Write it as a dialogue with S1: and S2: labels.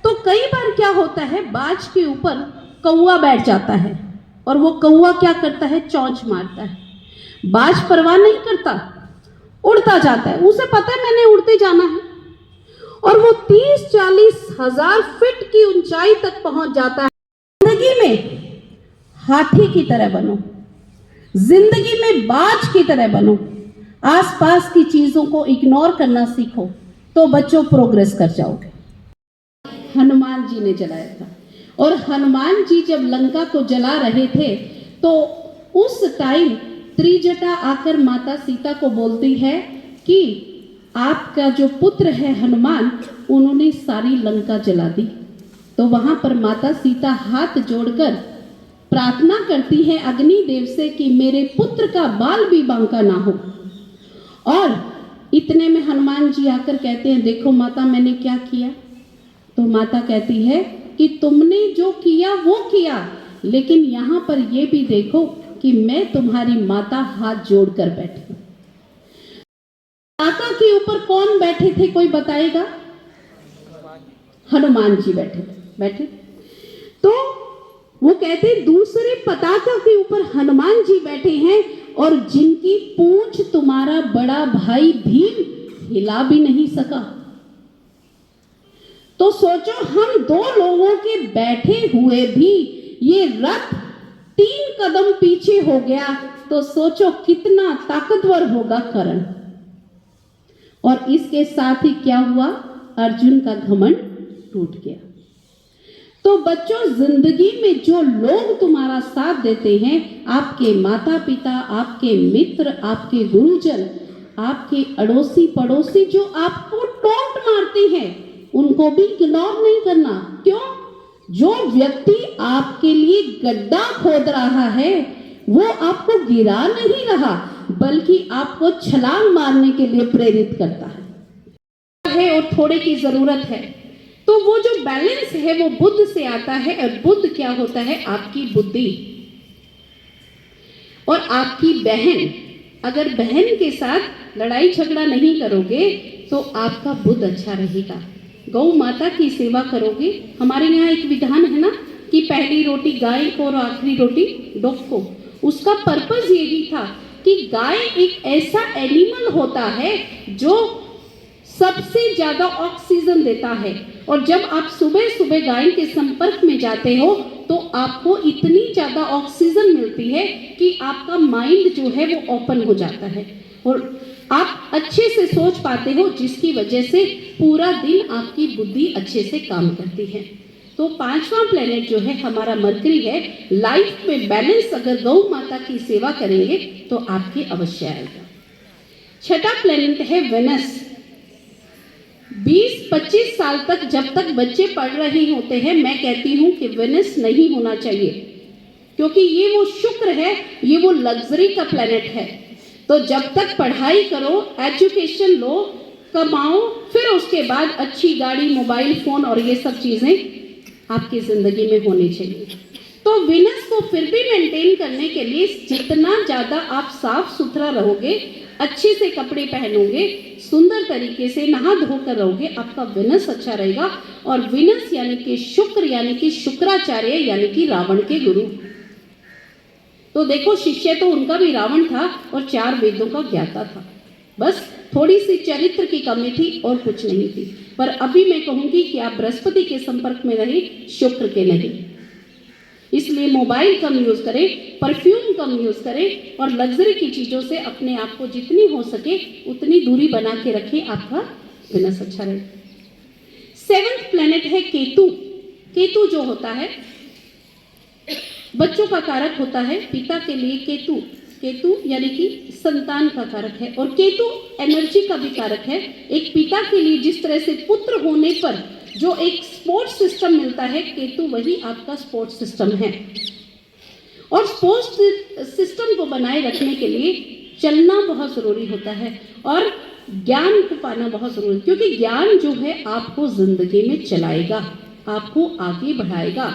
S1: तो कई बार क्या होता है, बाज के ऊपर कौवा बैठ जाता है और वो कौवा क्या करता है, चोंच मारता है। बाज परवाह नहीं करता, उड़ता जाता है, उसे पता है मैंने उड़ते जाना है, और वो 30-40 हजार फीट की ऊंचाई तक पहुंच जाता है। जिंदगी में हाथी की तरह बनो, जिंदगी में बाज की तरह बनो, आसपास की चीजों को इग्नोर करना सीखो, तो बच्चों प्रोग्रेस कर जाओगे। हनुमान जी ने जलाया था, और हनुमान जी जब लंका को जला रहे थे तो उस टाइम त्रिजटा आकर माता सीता को बोलती है कि आपका जो पुत्र है हनुमान, उन्होंने सारी लंका जला दी। तो वहां पर माता सीता हाथ जोड़कर प्रार्थना करती है अग्निदेव से कि मेरे पुत्र का बाल भी बांका ना हो। और इतने में हनुमान जी आकर कहते हैं, देखो माता मैंने क्या किया। तो माता कहती है कि तुमने जो किया वो किया, लेकिन यहाँ पर ये भी देखो कि मैं तुम्हारी माता हाथ जोड़कर बैठी। पताका के ऊपर कौन बैठे थे, कोई बताएगा? हनुमान जी बैठे। तो वो कहते दूसरे पताका के ऊपर हनुमान जी बैठे हैं, और जिनकी पूंछ तुम्हारा बड़ा भाई भीम हिला भी नहीं सका। तो सोचो, हम 2 लोगों के बैठे हुए भी ये रथ 3 कदम पीछे हो गया, तो सोचो कितना ताकतवर होगा कर्ण। और इसके साथ ही क्या हुआ, अर्जुन का घमंड टूट गया। तो बच्चों, जिंदगी में जो लोग तुम्हारा साथ देते हैं, आपके माता पिता, आपके मित्र, आपके गुरुजन, आपके अड़ोसी पड़ोसी, जो आपको टोंट मारते हैं, उनको भी इग्नोर नहीं करना। क्यों? जो व्यक्ति आपके लिए गड्ढा खोद रहा है, वो आपको गिरा नहीं रहा, बल्कि आपको छलांग मारने के लिए प्रेरित करता है। और थोड़े की जरूरत है, तो वो जो बैलेंस है वो बुद्ध से आता है। और बुद्ध क्या होता है? आपकी बुद्धि। और आपकी बहन, अगर बहन के साथ लड़ाई झगड़ा नहीं करोगे तो आपका बुद्ध अच्छा रहेगा। गौ माता की सेवा करोगे। हमारे यहाँ एक विधान है ना कि पहली रोटी गाय को और आखिरी रोटी डॉग को। उसका पर्पस ये भी था कि गाय एक ऐसा एनिमल होता है जो सबसे ज्यादा ऑक्सीजन देता है, और जब आप सुबह सुबह गाय के संपर्क में जाते हो तो आपको इतनी ज्यादा ऑक्सीजन मिलती है कि आपका माइंड जो है वो ओपन हो जाता है, और आप अच्छे से सोच पाते हो, जिसकी वजह से पूरा दिन आपकी बुद्धि अच्छे से काम करती है। तो 5वां प्लेनेट जो है हमारा मरकरी है। लाइफ में बैलेंस अगर गौ माता की सेवा करेंगे तो आपके अवश्य आएगा। 6वां प्लेनेट है वेनस। 20-25 साल तक जब तक बच्चे पढ़ रहे होते हैं, मैं कहती हूँ कि वेनस नहीं होना चाहिए, क्योंकि ये वो शुक्र है, ये वो लग्जरी का प्लेनेट है। तो जब तक पढ़ाई करो, एजुकेशन लो, कमाओ, फिर उसके बाद अच्छी गाड़ी, मोबाइल फोन और ये सब चीजें आपकी जिंदगी में होनी चाहिए। तो वेनस को फिर भी मेंटेन करने के लिए जितना ज्यादा आप साफ सुथरा रहोगे, अच्छे से कपड़े पहनोगे, सुंदर तरीके से नहा धोकर रहोगे, आपका वेनस अच्छा रहेगा। और वेनस यानी कि शुक्र, यानी कि शुक्राचार्य, यानी कि रावण के गुरु। तो देखो, शिष्य तो उनका भी रावण था और 4 वेदों का ज्ञाता था। बस थोड़ी सी चरित्र की कमी थी और कुछ नहीं थी। पर अभी मैं कहूंगी कि आप बृहस्पति के संपर्क में रहे, शुक्र के नहीं। इसलिए मोबाइल कम यूज करें, परफ्यूम कम यूज करें, और लग्जरी की चीजों से अपने आप को जितनी हो सके उतनी दूरी बना के रखें, आपका वेनस अच्छा रहे। 7वां प्लेनेट है केतु। केतु जो होता है बच्चों का कारक होता है। पिता के लिए केतु यानी कि संतान का कारक है, और केतु एनर्जी का भी कारक है। एक पिता के लिए जिस तरह से पुत्र होने पर जो एक सपोर्ट सिस्टम मिलता है, केतु वही आपका सपोर्ट सिस्टम है। और सपोर्ट सिस्टम को बनाए रखने के लिए चलना बहुत जरूरी होता है, और ज्ञान को पाना बहुत जरूरी, क्योंकि ज्ञान जो है आपको जिंदगी में चलाएगा, आपको आगे बढ़ाएगा।